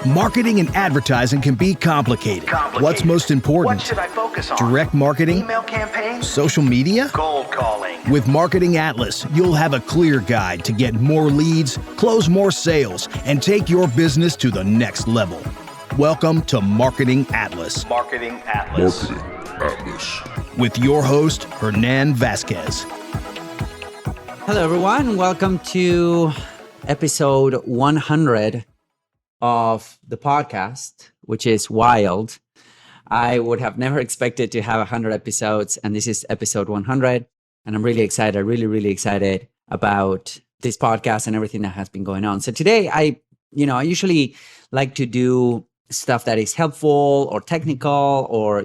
Marketing and advertising can be complicated. What's most important? What should I focus on? Direct marketing? Email campaigns? Social media? Cold calling? With Marketing Atlas, you'll have a clear guide to get more leads, close more sales, and take your business to the next level. Welcome to Marketing Atlas. Marketing Atlas. With your host, Hernan Vasquez. Hello, everyone. Welcome to episode 100 of the podcast, which is wild. I would have never expected to have 100 episodes, and this is episode 100. And I'm really excited, really excited about this podcast and everything that has been going on. So today, I usually like to do stuff that is helpful or technical, or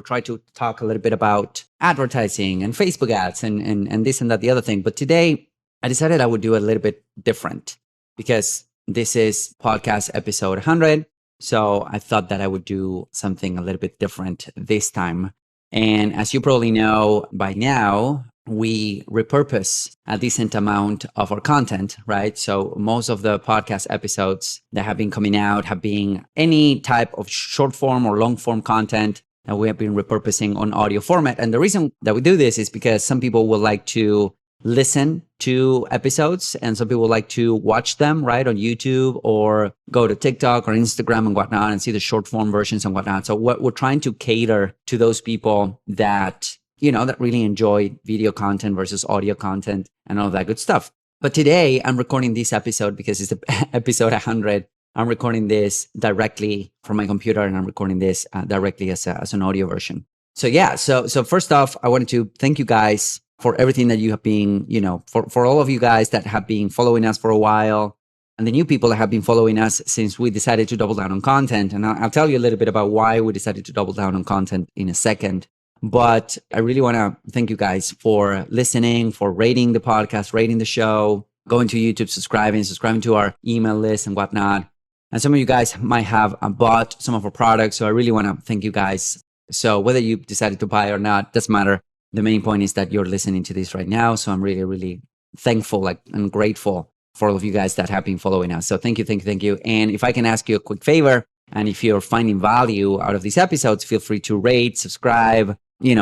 try to talk a little bit about advertising and Facebook ads and this and that, the other thing. But today, I decided I would do a little bit different because this is podcast episode 100. So I thought that I would do something a little bit different this time. And as you probably know by now, we repurpose a decent amount of our content, right? So most of the podcast episodes that have been coming out have been any type of short form or long form content that we have been repurposing on audio format. And the reason that we do this is because some people would like to listen to episodes and some people like to watch them, right, on YouTube or go to TikTok or Instagram and whatnot and see the short form versions and whatnot. So what we're trying to cater to those people that, that really enjoy video content versus audio content and all that good stuff. But today I'm recording this episode because it's episode 100. I'm recording this directly from my computer and I'm recording this directly as an audio version. So yeah, so first off, I wanted to thank you guys for everything that you have been, for all of you guys that have been following us for a while and the new people that have been following us since we decided to double down on content. And I'll tell you a little bit about why we decided to double down on content in a second. But I really want to thank you guys for listening, for rating the podcast, rating the show, going to YouTube, subscribing to our email list and whatnot. And some of you guys might have bought some of our products. So I really want to thank you guys. So whether you decided to buy or not, doesn't matter. The main point is that you're listening to this right now. So I'm really thankful and grateful for all of you guys that have been following us. So thank you. And if I can ask you a quick favor, and if you're finding value out of these episodes, feel free to rate, subscribe,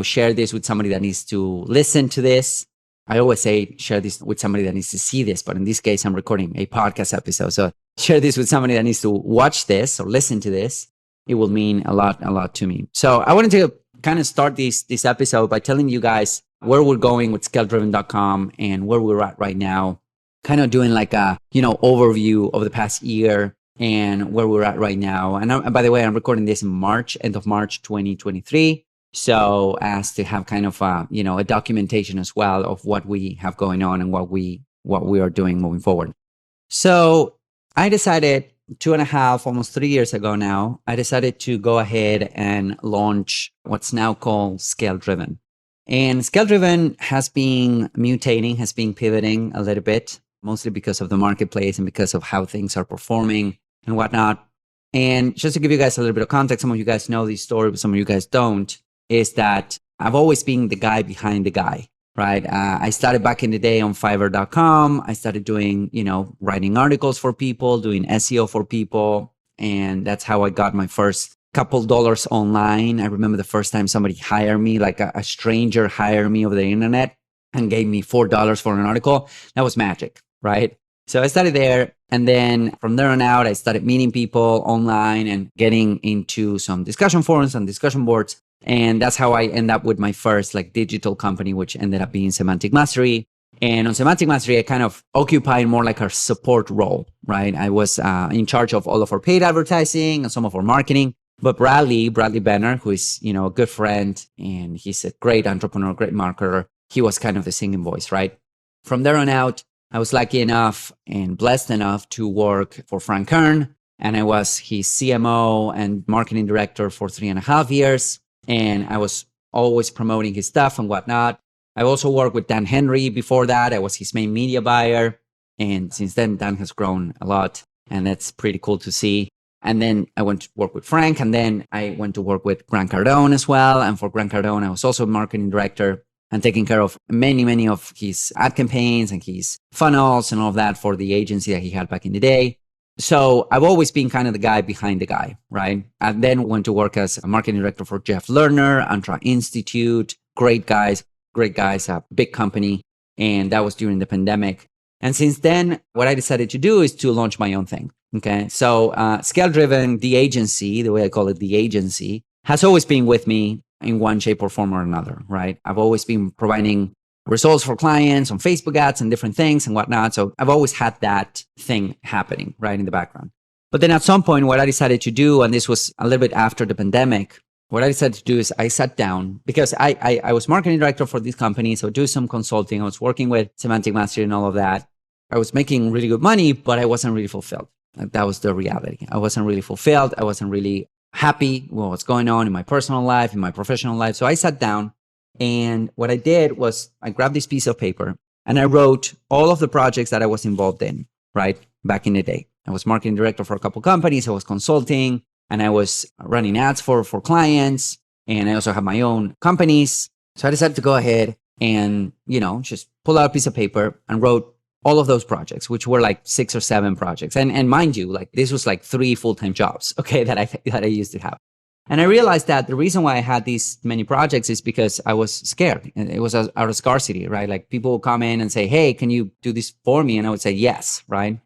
share this with somebody that needs to listen to this. I always say share this with somebody that needs to see this, but in this case, I'm recording a podcast episode. So share this with somebody that needs to watch this or listen to this. It will mean a lot to me. So I wanted to kind of start this episode by telling you guys where we're going with ScaleDriven.com and where we're at right now. Kind of doing like a, overview of the past year and where we're at right now. And by the way, I'm recording this in end of March 2023. So as to have kind of a documentation as well of what we have going on and what we are doing moving forward. So I decided 2.5, almost 3 years ago now, I decided to go ahead and launch what's now called ScaleDriven. And ScaleDriven has been mutating, has been pivoting a little bit, mostly because of the marketplace and because of how things are performing and whatnot. And just to give you guys a little bit of context, some of you guys know this story, but some of you guys don't, is that I've always been the guy behind the guy. Right. I started back in the day on Fiverr.com. I started doing, writing articles for people, doing SEO for people. And that's how I got my first couple dollars online. I remember the first time somebody hired me, like a stranger hired me over the internet and gave me $4 for an article. That was magic. Right. So I started there. And then from there on out, I started meeting people online and getting into some discussion forums and discussion boards. And that's how I end up with my first digital company, which ended up being Semantic Mastery. And on Semantic Mastery, I kind of occupied more like a support role, right? I was in charge of all of our paid advertising and some of our marketing. But Bradley Benner, who is, a good friend, and he's a great entrepreneur, great marketer, he was kind of the singing voice, right? From there on out, I was lucky enough and blessed enough to work for Frank Kern. And I was his CMO and marketing director for 3.5 years. And I was always promoting his stuff and whatnot. I also worked with Dan Henry before that. I was his main media buyer. And since then, Dan has grown a lot. And that's pretty cool to see. And then I went to work with Frank. And then I went to work with Grant Cardone as well. And for Grant Cardone, I was also marketing director. and taking care of many of his ad campaigns and his funnels and all of that for the agency that he had back in the day. So I've always been kind of the guy behind the guy, right? I then went to work as a marketing director for Jeff Lerner, Antra Institute, great guys, a big company. And that was during the pandemic. And since then, what I decided to do is to launch my own thing. Okay. So ScaleDriven, the agency, the way I call it, the agency, has always been with me in one shape or form or another, right? I've always been providing results for clients on Facebook ads and different things and whatnot. So I've always had that thing happening right in the background. But then at some point, what I decided to do, and this was a little bit after the pandemic, what I decided to do is I sat down because I was marketing director for this company. So do some consulting. I was working with Semantic Mastery and all of that. I was making really good money, but I wasn't really fulfilled. Like, that was the reality. I wasn't really fulfilled. I wasn't really happy with what's going on in my personal life, in my professional life. So I sat down, and what I did was I grabbed this piece of paper and I wrote all of the projects that I was involved in, right? Back in the day. I was marketing director for a couple companies. I was consulting and I was running ads for clients. And I also have my own companies. So I decided to go ahead and, just pull out a piece of paper and wrote all of those projects, which were like 6 or 7 projects. And mind you, like this was like 3 full-time jobs, okay, that I used to have. And I realized that the reason why I had these many projects is because I was scared. It was out of scarcity, right? Like people would come in and say, hey, can you do this for me? And I would say, yes, right?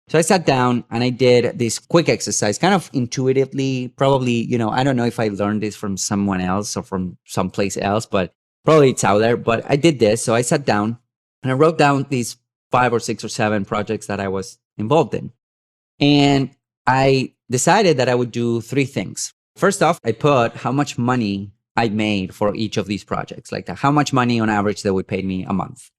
So I sat down and I did this quick exercise, kind of intuitively, probably, I don't know if I learned this from someone else or from someplace else, but probably it's out there. But I did this. So I sat down and I wrote down these 5 or 6 or 7 projects that I was involved in. And I decided that I would do 3 things. First off, I put how much money I made for each of these projects, like how much money on average they would pay me a month.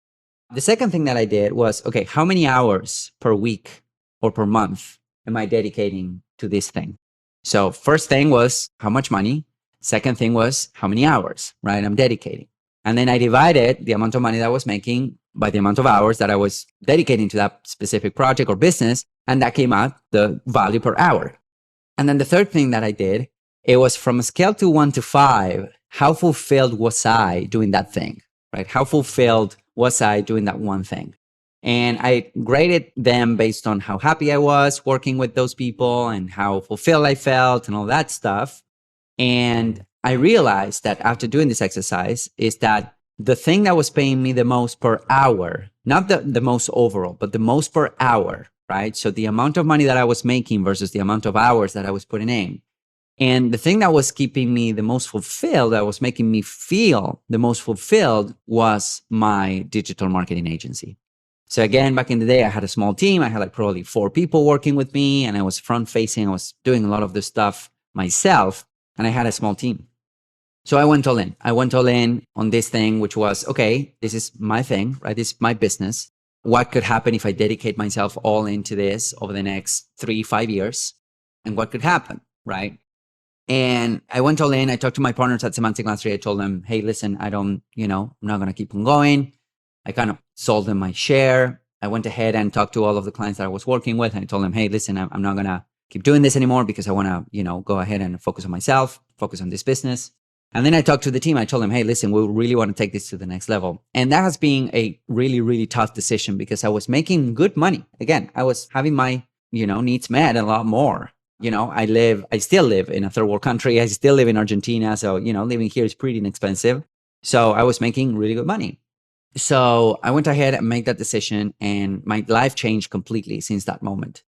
The second thing that I did was, okay, how many hours per week or per month am I dedicating to this thing? So first thing was how much money. Second thing was how many hours, right? I'm dedicating. And then I divided the amount of money that I was making by the amount of hours that I was dedicating to that specific project or business. And that came out the value per hour. And then the third thing that I did, it was from a scale to 1 to 5, how fulfilled was I doing that thing, right? How fulfilled was I doing that one thing? And I graded them based on how happy I was working with those people and how fulfilled I felt and all that stuff. And I realized that after doing this exercise is that the thing that was paying me the most per hour, not the most overall, but the most per hour, right? So the amount of money that I was making versus the amount of hours that I was putting in. And the thing that was keeping me the most fulfilled, that was making me feel the most fulfilled, was my digital marketing agency. So again, back in the day, I had a small team. I had like probably 4 people working with me, and I was front facing. I was doing a lot of the stuff myself, and I had a small team. So I went all in. I went all in on this thing, which was, okay, this is my thing, right? This is my business. What could happen if I dedicate myself all into this over the next 3-5 years? And what could happen, right? And I went all in. I talked to my partners at Semantic Mastery. I told them, hey, listen, I'm not going to keep on going. I kind of sold them my share. I went ahead and talked to all of the clients that I was working with. And I told them, hey, listen, I'm not going to keep doing this anymore because I want to, go ahead and focus on myself, focus on this business. And then I talked to the team. I told them, hey, listen, we really want to take this to the next level. And that has been a really, really tough decision because I was making good money. Again, I was having my, needs met a lot more. I still live in a third world country. I still live in Argentina. So, living here is pretty inexpensive. So I was making really good money. So I went ahead and made that decision, and my life changed completely since that moment.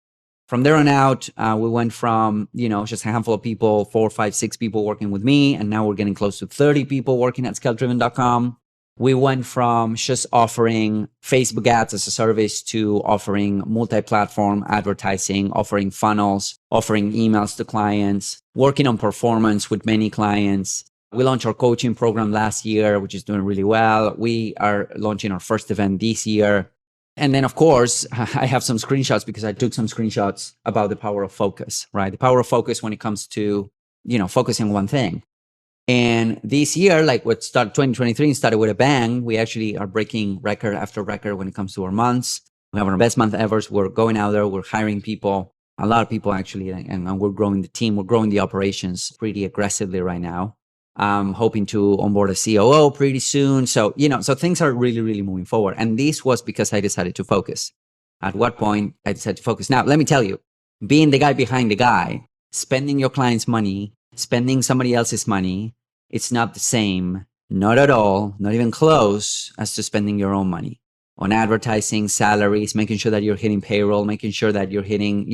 From there on out, we went from, just a handful of people, 4, 5, 6 people working with me. And now we're getting close to 30 people working at ScaleDriven.com. We went from just offering Facebook ads as a service to offering multi-platform advertising, offering funnels, offering emails to clients, working on performance with many clients. We launched our coaching program last year, which is doing really well. We are launching our first event this year. And then, of course, I have some screenshots because I took some screenshots about the power of focus, right? The power of focus when it comes to, focusing on one thing. And this year, like what started 2023 started with a bang, we actually are breaking record after record when it comes to our months. We have our best month ever. So we're going out there, we're hiring people, a lot of people actually, and we're growing the team, we're growing the operations pretty aggressively right now. I'm hoping to onboard a COO pretty soon. So, so things are really, really moving forward. And this was because I decided to focus. At what point I decided to focus. Now, let me tell you, being the guy behind the guy, spending your client's money, spending somebody else's money, it's not the same, not at all, not even close, as to spending your own money on advertising, salaries, making sure that you're hitting payroll, making sure that you're hitting,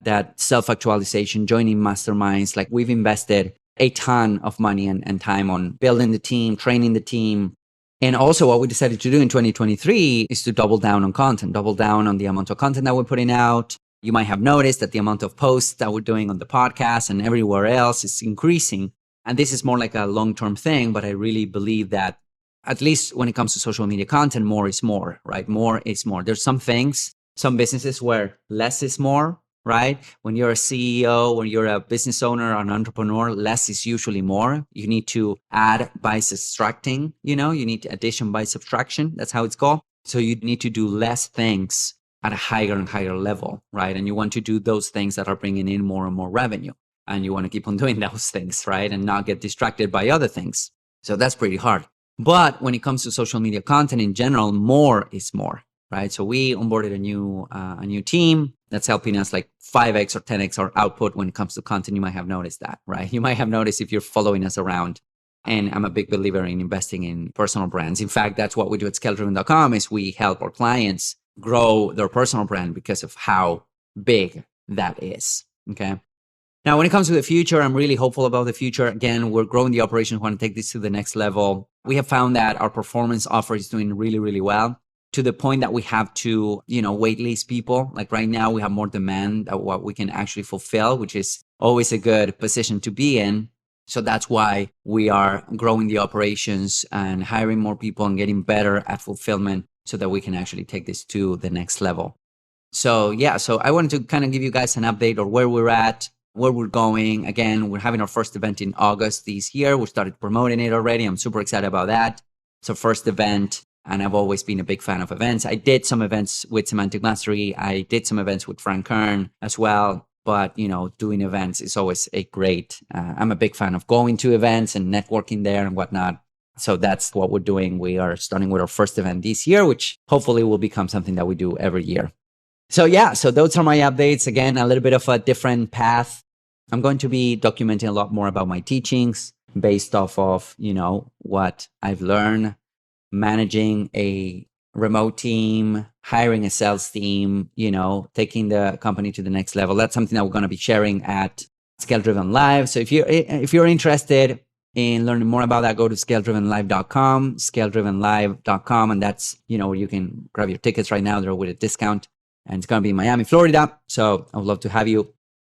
that self-actualization, joining masterminds. Like, we've invested a ton of money and time on building the team, training the team. And also what we decided to do in 2023 is to double down on content, double down on the amount of content that we're putting out. You might have noticed that the amount of posts that we're doing on the podcast and everywhere else is increasing. And this is more like a long-term thing, but I really believe that, at least when it comes to social media content, more is more, right? More is more. There's some things, some businesses where less is more, right? When you're a CEO, when you're a business owner, an entrepreneur, less is usually more. You need to add by subtracting, you need addition by subtraction. That's how it's called. So you need to do less things at a higher and higher level, right? And you want to do those things that are bringing in more and more revenue. And you want to keep on doing those things, right? And not get distracted by other things. So that's pretty hard. But when it comes to social media content in general, more is more, right? So we onboarded a new team that's helping us like 5x or 10x our output when it comes to content. You might have noticed that, right? You might have noticed if you're following us around. And I'm a big believer in investing in personal brands. In fact, that's what we do at ScaleDriven.com is we help our clients grow their personal brand because of how big that is, okay? Now, when it comes to the future, I'm really hopeful about the future. Again, we're growing the operation. We want to take this to the next level. We have found that our performance offer is doing really, really well, to the point that we have to, wait list people. Like right now, we have more demand than what we can actually fulfill, which is always a good position to be in. So that's why we are growing the operations and hiring more people and getting better at fulfillment so that we can actually take this to the next level. So I wanted to kind of give you guys an update on where we're at, where we're going. Again, we're having our first event in August this year. We started promoting it already. I'm super excited about that. It's our first event, and I've always been a big fan of events. I did some events with Semantic Mastery. I did some events with Frank Kern as well. But, doing events is always a great, I'm a big fan of going to events and networking there and whatnot. So that's what we're doing. We are starting with our first event this year, which hopefully will become something that we do every year. So those are my updates. Again, a little bit of a different path. I'm going to be documenting a lot more about my teachings based off of, what I've learned, managing a remote team, hiring a sales team, taking the company to the next level. That's something that we're going to be sharing at ScaleDriven Live. So if you're interested in learning more about that, go to ScaleDrivenLive.com, ScaleDrivenLive.com, and that's, where you can grab your tickets right now. They're with a discount, and it's going to be in Miami, Florida. So I would love to have you.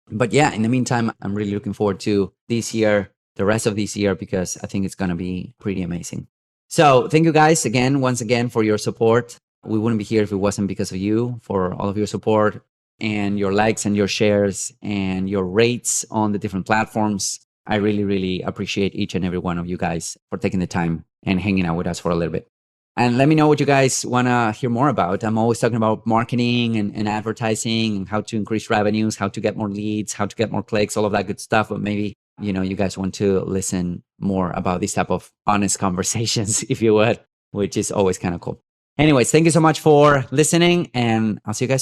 But in the meantime, I'm really looking forward to this year, the rest of this year, because I think it's going to be pretty amazing. So thank you guys once again for your support. We wouldn't be here if it wasn't because of you, for all of your support and your likes and your shares and your rates on the different platforms. I really, really appreciate each and every one of you guys for taking the time and hanging out with us for a little bit. And let me know what you guys want to hear more about. I'm always talking about marketing and advertising and how to increase revenues, how to get more leads, how to get more clicks, all of that good stuff. But maybe, you guys want to listen more about this type of honest conversations, if you would, which is always kind of cool. Anyways, thank you so much for listening, and I'll see you guys soon.